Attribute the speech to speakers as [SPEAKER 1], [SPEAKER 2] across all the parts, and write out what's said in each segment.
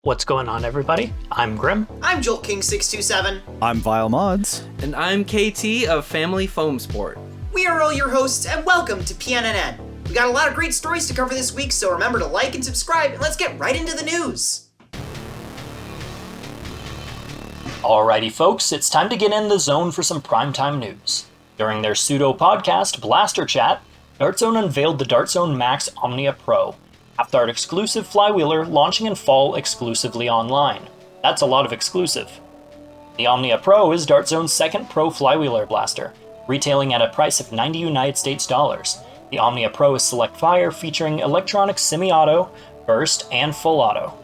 [SPEAKER 1] What's going on, everybody? I'm Grim.
[SPEAKER 2] I'm Jolt King 627.
[SPEAKER 3] I'm Vile Mods.
[SPEAKER 4] And I'm KT of Family Foam Sport.
[SPEAKER 2] We are all your hosts, and welcome to PNNN. We got a lot of great stories to cover this week, so remember to like and subscribe, and let's get right into the news.
[SPEAKER 1] Alrighty, folks, it's time to get in the zone for some primetime news. During their pseudo-podcast, Blaster Chat, Dartzone unveiled the Dartzone Max Omnia Pro, Half-Dart exclusive flywheeler launching in fall exclusively online. That's a lot of exclusive. The Omnia Pro is Dartzone's second pro flywheeler blaster, retailing at a price of $90 United States dollars. The Omnia Pro is select fire featuring electronic semi-auto, burst, and full auto.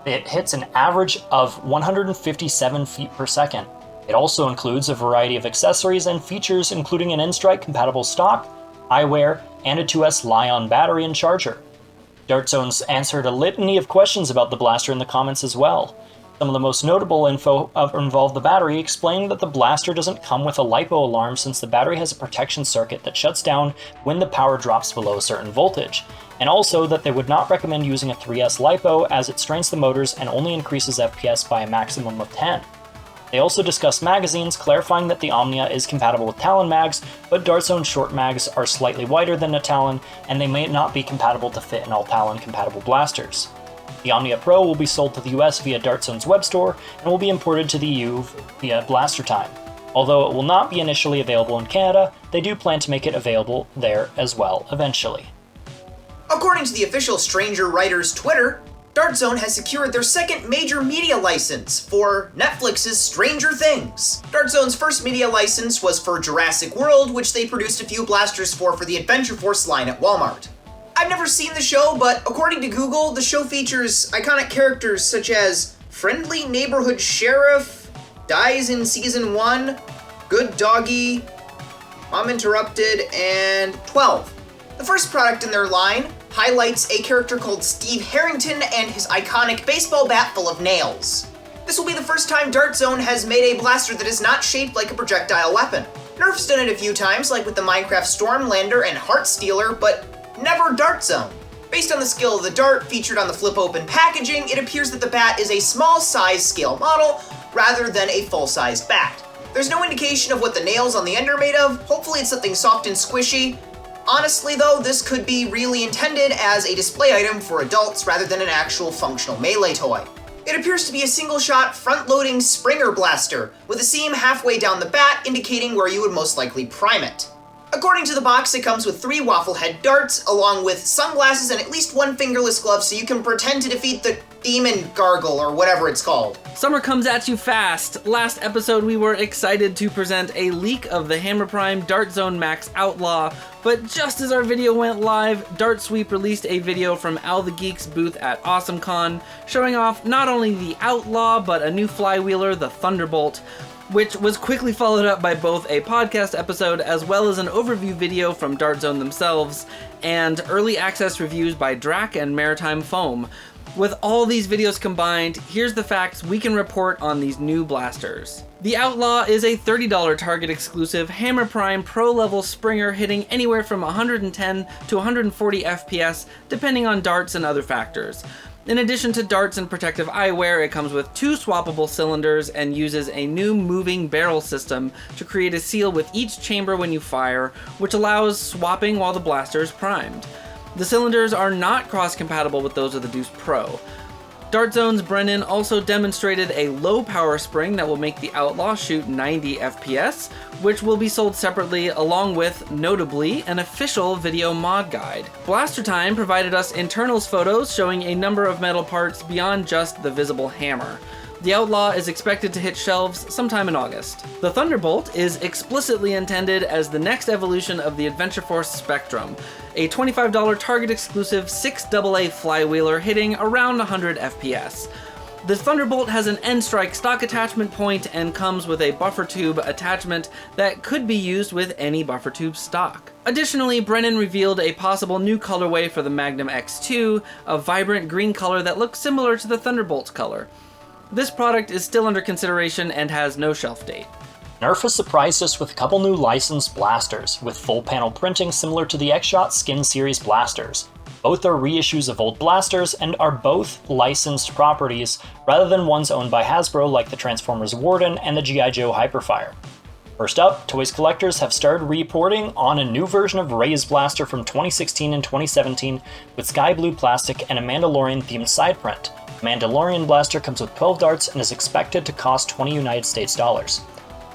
[SPEAKER 1] It hits an average of 157 feet per second. It also includes a variety of accessories and features including an N-Strike compatible stock, eyewear, and a 2S Li-ion battery and charger. Dartzone's answered a litany of questions about the blaster in the comments as well. Some of the most notable info involve the battery, explaining that the blaster doesn't come with a LiPo alarm since the battery has a protection circuit that shuts down when the power drops below a certain voltage, and also that they would not recommend using a 3S LiPo as it strains the motors and only increases FPS by a maximum of 10. They also discuss magazines, clarifying that the Omnia is compatible with Talon mags, but Dartzone short mags are slightly wider than a Talon, and they may not be compatible to fit in all Talon compatible blasters. The Omnia Pro will be sold to the US via Dartzone's web store, and will be imported to the EU via Blaster Time. Although it will not be initially available in Canada, they do plan to make it available there as well eventually.
[SPEAKER 2] According to the official Stranger Writers Twitter, Dartzone has secured their second major media license for Netflix's Stranger Things. Dartzone's first media license was for Jurassic World, which they produced a few blasters for the Adventure Force line at Walmart. I've never seen the show, but according to Google, the show features iconic characters such as Friendly Neighborhood Sheriff, dies in Season 1, Good Doggy, Mom Interrupted, and 12. The first product in their line highlights a character called Steve Harrington and his iconic baseball bat full of nails. This will be the first time Dartzone has made a blaster that is not shaped like a projectile weapon. Nerf's done it a few times, like with the Minecraft Stormlander and Heartstealer, but never Dartzone. Based on the skill of the dart featured on the flip-open packaging, it appears that the bat is a small-size scale model rather than a full-sized bat. There's no indication of what the nails on the end are made of. Hopefully it's something soft and squishy. Honestly though, this could be really intended as a display item for adults rather than an actual functional melee toy. It appears to be a single-shot, front-loading Springer blaster, with a seam halfway down the bat indicating where you would most likely prime it. According to the box, it comes with 3 waffle head darts, along with sunglasses and at least 1 fingerless glove so you can pretend to defeat the demon gargle or whatever it's called.
[SPEAKER 4] Summer comes at you fast. Last episode we were excited to present a leak of the Hammer Prime Dartzone Max Outlaw, but just as our video went live, Dart Sweep released a video from Al the Geek's booth at AwesomeCon, showing off not only the Outlaw, but a new flywheeler, the Thunderbolt, which was quickly followed up by both a podcast episode as well as an overview video from Dartzone themselves, and early access reviews by Drac and Maritime Foam. With all these videos combined, here's the facts we can report on these new blasters. The Outlaw is a $30 Target exclusive Hammer Prime Pro level Springer hitting anywhere from 110 to 140 FPS depending on darts and other factors. In addition to darts and protective eyewear, it comes with 2 swappable cylinders and uses a new moving barrel system to create a seal with each chamber when you fire, which allows swapping while the blaster is primed. The cylinders are not cross-compatible with those of the Deuce Pro. Dartzone's Brennan also demonstrated a low-power spring that will make the Outlaw shoot 90 FPS, which will be sold separately along with, notably, an official video mod guide. Blaster Time provided us internals photos showing a number of metal parts beyond just the visible hammer. The Outlaw is expected to hit shelves sometime in August. The Thunderbolt is explicitly intended as the next evolution of the Adventure Force Spectrum, a $25 Target exclusive 6AA flywheeler hitting around 100 FPS. The Thunderbolt has an N-Strike stock attachment point and comes with a buffer tube attachment that could be used with any buffer tube stock. Additionally, Brennan revealed a possible new colorway for the Magnum X2, a vibrant green color that looks similar to the Thunderbolt's color. This product is still under consideration and has no shelf date.
[SPEAKER 1] Nerf has surprised us with a couple new licensed blasters, with full panel printing similar to the X-Shot Skin Series blasters. Both are reissues of old blasters and are both licensed properties rather than ones owned by Hasbro like the Transformers Warden and the G.I. Joe Hyperfire. First up, toys collectors have started reporting on a new version of Ray's blaster from 2016 and 2017 with sky blue plastic and a Mandalorian themed side print. The Mandalorian blaster comes with 12 darts and is expected to cost 20 United States dollars.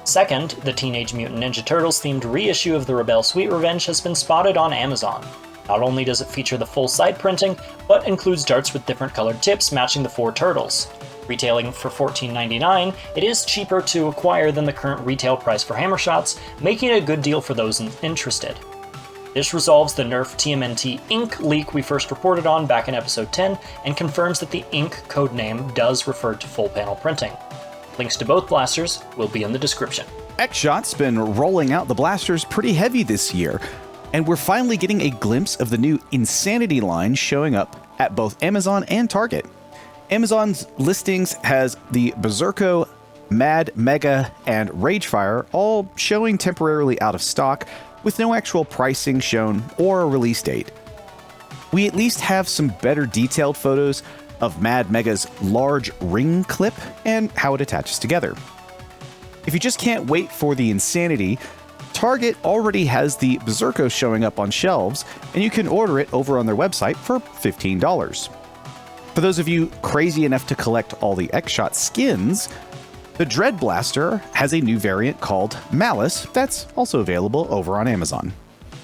[SPEAKER 1] Second, the Teenage Mutant Ninja Turtles themed reissue of the Rebel Sweet Revenge has been spotted on Amazon. Not only does it feature the full side printing, but includes darts with different colored tips matching the 4 turtles. Retailing for $14.99, it is cheaper to acquire than the current retail price for hammer shots, making it a good deal for those interested. This resolves the Nerf TMNT ink leak we first reported on back in episode 10, and confirms that the ink codename does refer to full panel printing. Links to both blasters will be in the description.
[SPEAKER 3] X-Shot's been rolling out the blasters pretty heavy this year, and we're finally getting a glimpse of the new Insanity line showing up at both Amazon and Target. Amazon's listings has the Berserko, Mad, Mega, and Ragefire all showing temporarily out of stock, with no actual pricing shown or a release date. We at least have some better detailed photos of Mad Mega's large ring clip and how it attaches together. If you just can't wait for the Insanity, Target already has the Berserko showing up on shelves, and you can order it over on their website for $15. For those of you crazy enough to collect all the X-Shot skins, the Dread Blaster has a new variant called Malice that's also available over on Amazon.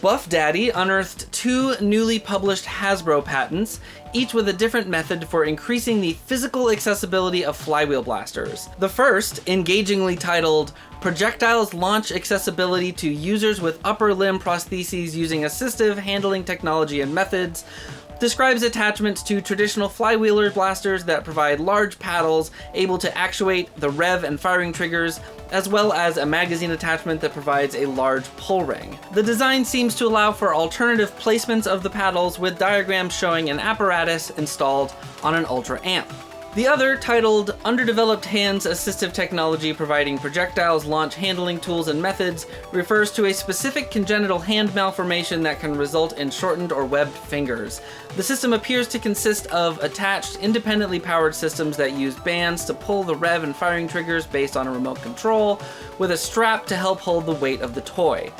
[SPEAKER 4] Buff Daddy unearthed 2 newly published Hasbro patents, each with a different method for increasing the physical accessibility of flywheel blasters. The first, engagingly titled Projectiles Launch Accessibility to Users with Upper Limb Prostheses Using Assistive Handling Technology and Methods, describes attachments to traditional flywheeler blasters that provide large paddles able to actuate the rev and firing triggers, as well as a magazine attachment that provides a large pull ring. The design seems to allow for alternative placements of the paddles, with diagrams showing an apparatus installed on an Ultra Amp. The other, titled Underdeveloped Hands Assistive Technology Providing Projectiles Launch Handling Tools and Methods, refers to a specific congenital hand malformation that can result in shortened or webbed fingers. The system appears to consist of attached, independently powered systems that use bands to pull the rev and firing triggers based on a remote control, with a strap to help hold the weight of the toy.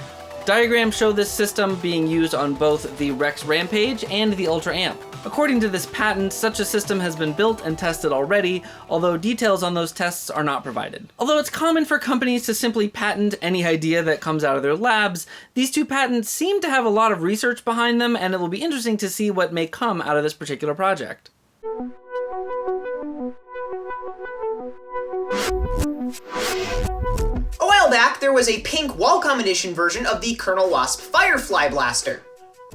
[SPEAKER 4] Diagrams show this system being used on both the Rex Rampage and the Ultra Amp. According to this patent, such a system has been built and tested already, although details on those tests are not provided. Although it's common for companies to simply patent any idea that comes out of their labs, these 2 patents seem to have a lot of research behind them, and it will be interesting to see what may come out of this particular project.
[SPEAKER 2] A while back, there was a pink Walcom edition version of the Colonel Wasp Firefly Blaster.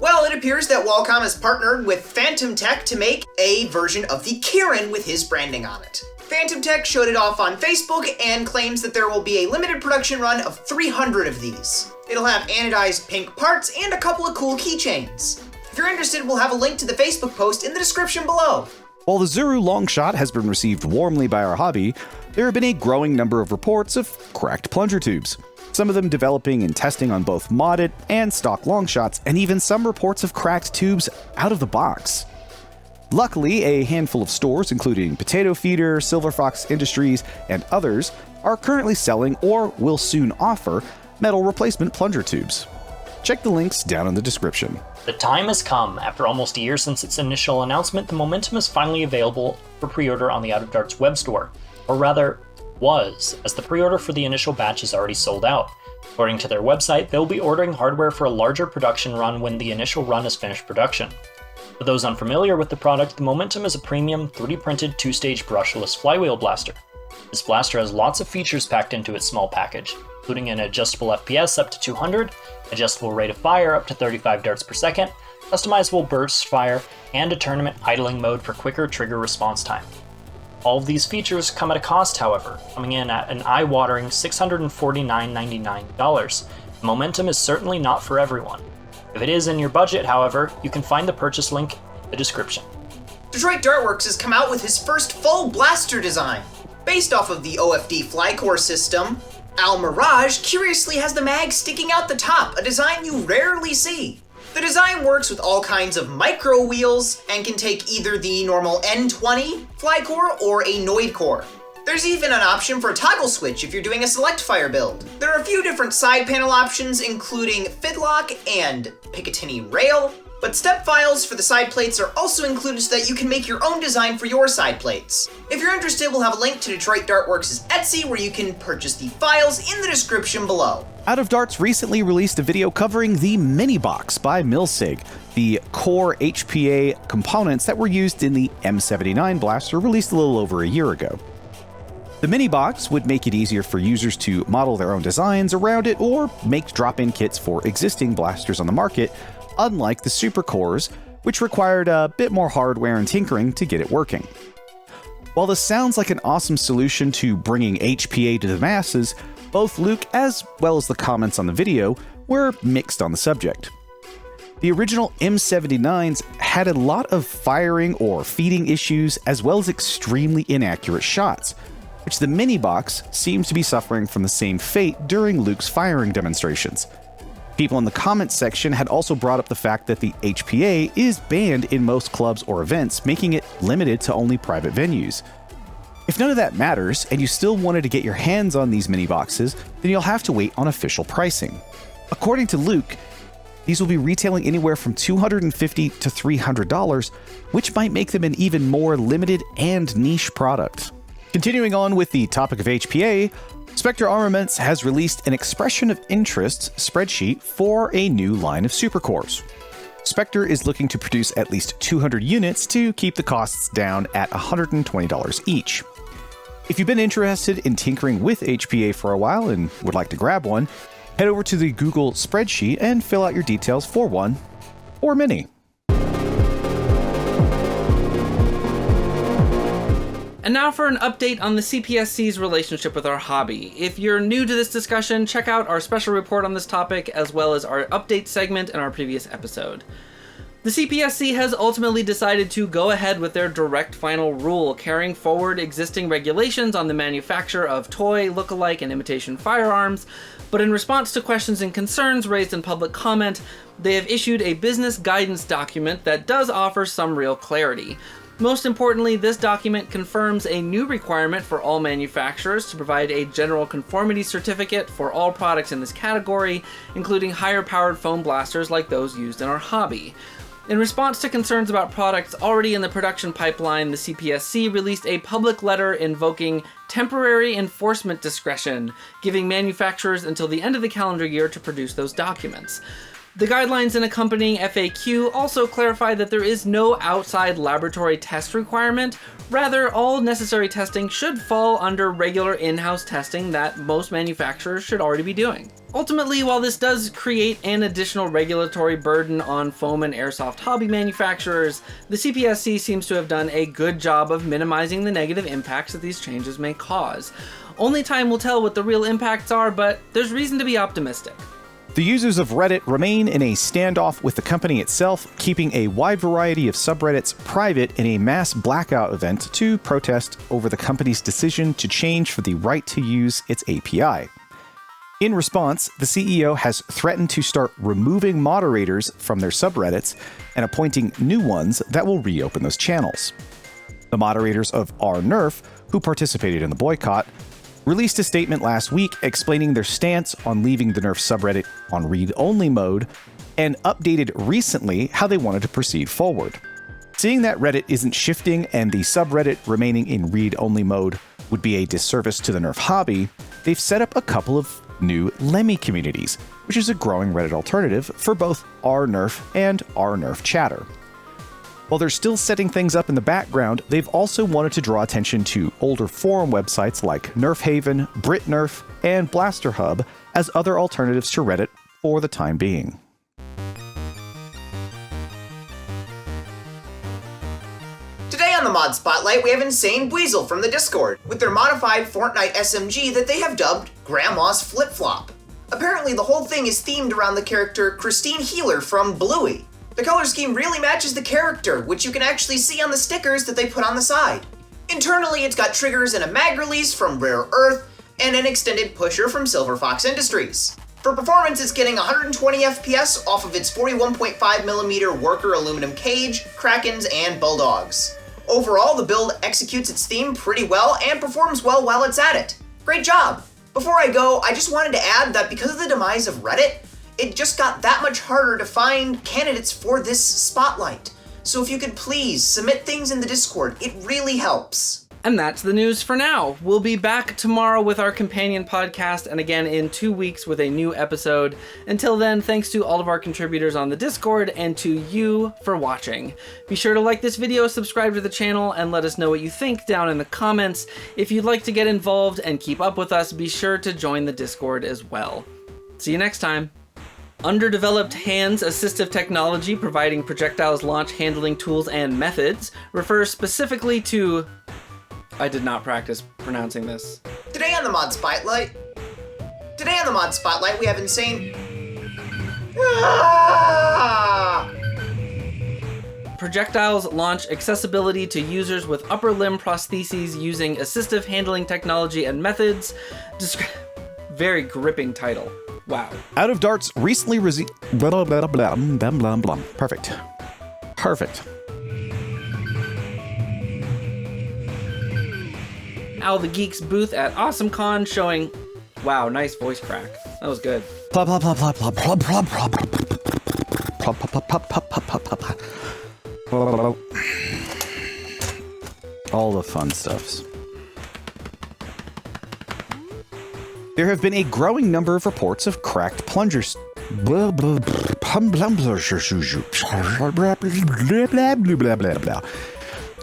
[SPEAKER 2] Well, it appears that Walcom has partnered with Phantom Tech to make a version of the Kirin with his branding on it. Phantom Tech showed it off on Facebook and claims that there will be a limited production run of 300 of these. It'll have anodized pink parts and a couple of cool keychains. If you're interested, we'll have a link to the Facebook post in the description below.
[SPEAKER 3] While the Xuru Longshot has been received warmly by our hobby, there have been a growing number of reports of cracked plunger tubes. Some of them developing and testing on both modded and stock Longshots, and even some reports of cracked tubes out of the box. Luckily, a handful of stores, including Potato Feeder, Silver Fox Industries, and others, are currently selling or will soon offer metal replacement plunger tubes. Check the links down in the description.
[SPEAKER 1] The time has come. After almost a year since its initial announcement, the Momentum is finally available for pre-order on the Out of Darts web store. Or rather, was, as the pre-order for the initial batch is already sold out. According to their website, they'll be ordering hardware for a larger production run when the initial run is finished production. For those unfamiliar with the product, the Momentum is a premium 3D printed 2-stage brushless flywheel blaster. This blaster has lots of features packed into its small package, including an adjustable FPS up to 200, adjustable rate of fire up to 35 darts per second, customizable burst fire, and a tournament idling mode for quicker trigger response time. All of these features come at a cost, however, coming in at an eye-watering $649.99. The Momentum is certainly not for everyone. If it is in your budget, however, you can find the purchase link in the description.
[SPEAKER 2] Detroit Dartworks has come out with his first full blaster design. Based off of the OFD Flycore system, Al-Miraj curiously has the mag sticking out the top, a design you rarely see. The design works with all kinds of micro wheels and can take either the normal N20 fly core or a Noid core. There's even an option for a toggle switch if you're doing a select fire build. There are a few different side panel options, including Fidlock and Picatinny Rail, but step files for the side plates are also included so that you can make your own design for your side plates. If you're interested, we'll have a link to Detroit Dartworks' Etsy where you can purchase the files in the description below.
[SPEAKER 3] Out of Darts recently released a video covering the Minibox by Milsig, the core HPA components that were used in the M79 blaster released a little over a year ago. The Minibox would make it easier for users to model their own designs around it or make drop-in kits for existing blasters on the market, unlike the SuperCores, which required a bit more hardware and tinkering to get it working. While this sounds like an awesome solution to bringing HPA to the masses, both Luke as well as the comments on the video were mixed on the subject. The original M79s had a lot of firing or feeding issues as well as extremely inaccurate shots, which the Minibox seems to be suffering from the same fate during Luke's firing demonstrations. People in the comments section had also brought up the fact that the HPA is banned in most clubs or events, making it limited to only private venues. If none of that matters, and you still wanted to get your hands on these Miniboxes, then you'll have to wait on official pricing. According to Luke, these will be retailing anywhere from $250 to $300, which might make them an even more limited and niche product. Continuing on with the topic of HPA, Spectre Armaments has released an expression of interest spreadsheet for a new line of SuperCores. Spectre is looking to produce at least 200 units to keep the costs down at $120 each. If you've been interested in tinkering with HPA for a while and would like to grab one, head over to the Google spreadsheet and fill out your details for one or many.
[SPEAKER 4] And now for an update on the CPSC's relationship with our hobby. If you're new to this discussion, check out our special report on this topic, as well as our update segment in our previous episode. The CPSC has ultimately decided to go ahead with their direct final rule, carrying forward existing regulations on the manufacture of toy, lookalike, and imitation firearms, but in response to questions and concerns raised in public comment, they have issued a business guidance document that does offer some real clarity. Most importantly, this document confirms a new requirement for all manufacturers to provide a general conformity certificate for all products in this category, including higher powered foam blasters like those used in our hobby. In response to concerns about products already in the production pipeline, the CPSC released a public letter invoking temporary enforcement discretion, giving manufacturers until the end of the calendar year to produce those documents. The guidelines and accompanying FAQ also clarify that there is no outside laboratory test requirement. Rather, all necessary testing should fall under regular in-house testing that most manufacturers should already be doing. Ultimately, while this does create an additional regulatory burden on foam and airsoft hobby manufacturers, the CPSC seems to have done a good job of minimizing the negative impacts that these changes may cause. Only time will tell what the real impacts are, but there's reason to be optimistic.
[SPEAKER 3] The users of Reddit remain in a standoff with the company itself, keeping a wide variety of subreddits private in a mass blackout event to protest over the company's decision to change for the right to use its API. In response, the CEO has threatened to start removing moderators from their subreddits and appointing new ones that will reopen those channels. The moderators of Nerf, who participated in the boycott, released a statement last week explaining their stance on leaving the Nerf subreddit on read-only mode, and updated recently how they wanted to proceed forward. Seeing that Reddit isn't shifting and the subreddit remaining in read-only mode would be a disservice to the Nerf hobby, they've set up a couple of new Lemmy communities, which is a growing Reddit alternative for both Nerf and Nerf chatter. While they're still setting things up in the background, they've also wanted to draw attention to older forum websites like Nerf Haven, BritNerf, and Blaster Hub as other alternatives to Reddit for the time being.
[SPEAKER 2] Today on the Mod Spotlight, we have Insane Weasel from the Discord, with their modified Fortnite SMG that they have dubbed Grandma's Flip Flop. Apparently the whole thing is themed around the character Christine Healer from Bluey. The color scheme really matches the character, which you can actually see on the stickers that they put on the side. Internally, it's got triggers and a mag release from Rare Earth, and an extended pusher from Silver Fox Industries. For performance, it's getting 120 FPS off of its 41.5mm worker aluminum cage, Krakens, and Bulldogs. Overall, the build executes its theme pretty well and performs well while it's at it. Great job! Before I go, I just wanted to add that because of the demise of Reddit, it just got that much harder to find candidates for this spotlight. So if you could please submit things in the Discord, it really helps.
[SPEAKER 4] And that's the news for now. We'll be back tomorrow with our companion podcast, and again in 2 weeks with a new episode. Until then, thanks to all of our contributors on the Discord and to you for watching. Be sure to like this video, subscribe to the channel, and let us know what you think down in the comments. If you'd like to get involved and keep up with us, be sure to join the Discord as well. See you next time. Underdeveloped hands assistive technology providing projectiles launch handling tools and methods refers specifically to... I did not practice pronouncing this.
[SPEAKER 2] Today on the Mod Spotlight, we have insane...
[SPEAKER 4] Projectiles launch accessibility to users with upper limb prostheses using assistive handling technology and methods. Very gripping title. Wow.
[SPEAKER 3] Out of Dart's recently Perfect.
[SPEAKER 4] Al the Geek's booth at AwesomeCon showing... Wow, nice voice crack. That was good.
[SPEAKER 3] All the fun stuffs. There have been a growing number of reports of cracked plungers.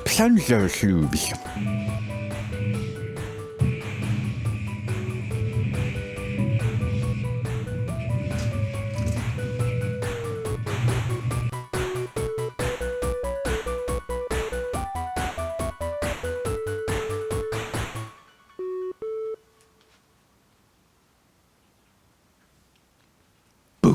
[SPEAKER 3] Plunger tubes.